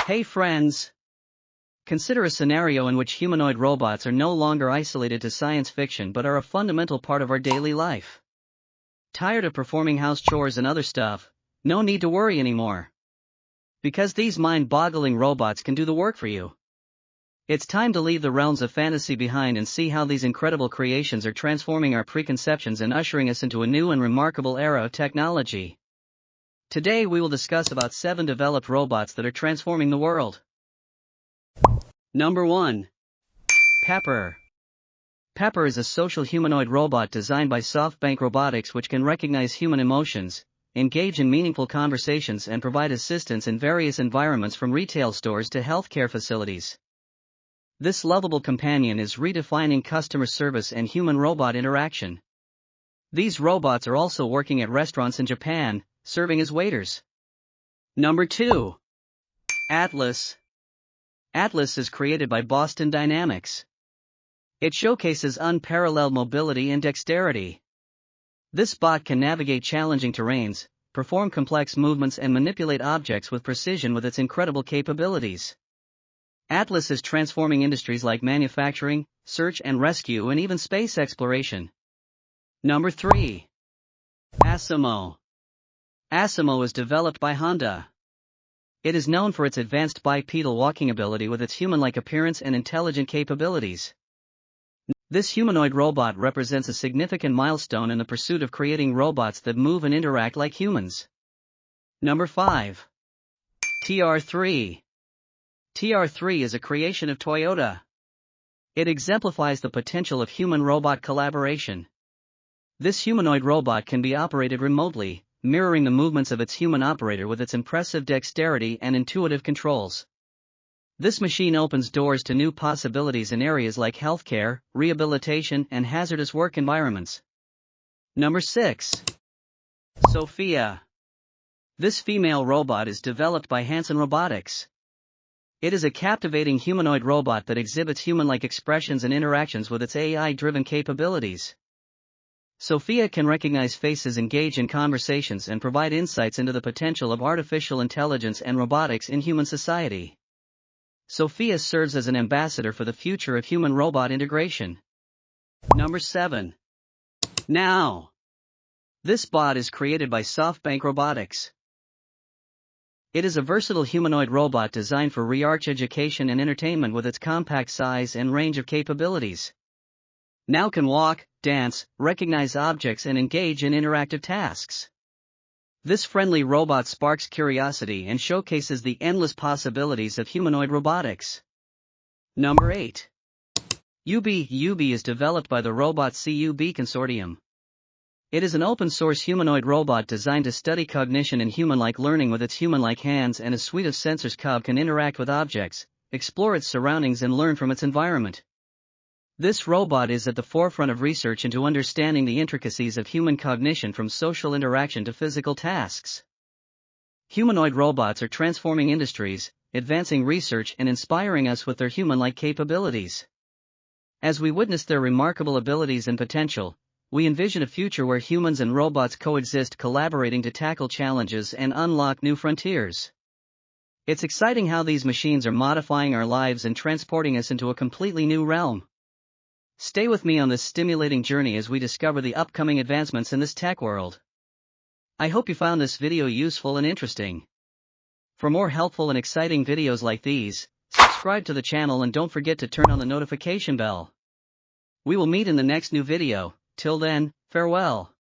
Hey friends! Consider a scenario in which humanoid robots are no longer isolated to science fiction but are a fundamental part of our daily life. Tired of performing house chores and other stuff? No need to worry anymore. Because these mind-boggling robots can do the work for you. It's time to leave the realms of fantasy behind and see how these incredible creations are transforming our preconceptions and ushering us into a new and remarkable era of technology. Today we will discuss about 7 developed robots that are transforming the world. Number 1. Pepper. Pepper is a social humanoid robot designed by SoftBank Robotics which can recognize human emotions, engage in meaningful conversations and provide assistance in various environments from retail stores to healthcare facilities. This lovable companion is redefining customer service and human-robot interaction. These robots are also working at restaurants in Japan, serving as waiters. Number 2. Atlas. Atlas is created by Boston Dynamics. It showcases unparalleled mobility and dexterity. This bot can navigate challenging terrains, perform complex movements and manipulate objects with precision with its incredible capabilities. Atlas is transforming industries like manufacturing, search and rescue and even space exploration. Number 3. Asimo. Asimo is developed by Honda. It is known for its advanced bipedal walking ability with its human-like appearance and intelligent capabilities. This humanoid robot represents a significant milestone in the pursuit of creating robots that move and interact like humans. Number 5. TR3. TR3 is a creation of Toyota. It exemplifies the potential of human-robot collaboration. This humanoid robot can be operated remotely, mirroring the movements of its human operator with its impressive dexterity and intuitive controls. This machine opens doors to new possibilities in areas like healthcare, rehabilitation, and hazardous work environments. Number 6. Sophia. This female robot is developed by Hanson Robotics. It is a captivating humanoid robot that exhibits human-like expressions and interactions with its AI-driven capabilities. Sophia can recognize faces, engage in conversations, and provide insights into the potential of artificial intelligence and robotics in human society. Sophia serves as an ambassador for the future of human-robot integration. Number 7. Now. This bot is created by SoftBank Robotics. It is a versatile humanoid robot designed for research, education and entertainment with its compact size and range of capabilities. Now can walk, dance, recognize objects and engage in interactive tasks. This friendly robot sparks curiosity and showcases the endless possibilities of humanoid robotics. Number 8. Ubi. Ubi is developed by the Robot CUB Consortium. It is an open-source humanoid robot designed to study cognition and human-like learning with its human-like hands and a suite of sensors. Cub can interact with objects, explore its surroundings and learn from its environment. This robot is at the forefront of research into understanding the intricacies of human cognition from social interaction to physical tasks. Humanoid robots are transforming industries, advancing research and inspiring us with their human-like capabilities. As we witness their remarkable abilities and potential, we envision a future where humans and robots coexist, collaborating to tackle challenges and unlock new frontiers. It's exciting how these machines are modifying our lives and transporting us into a completely new realm. Stay with me on this stimulating journey as we discover the upcoming advancements in this tech world. I hope you found this video useful and interesting. For more helpful and exciting videos like these, subscribe to the channel and don't forget to turn on the notification bell. We will meet in the next new video. Till then, farewell.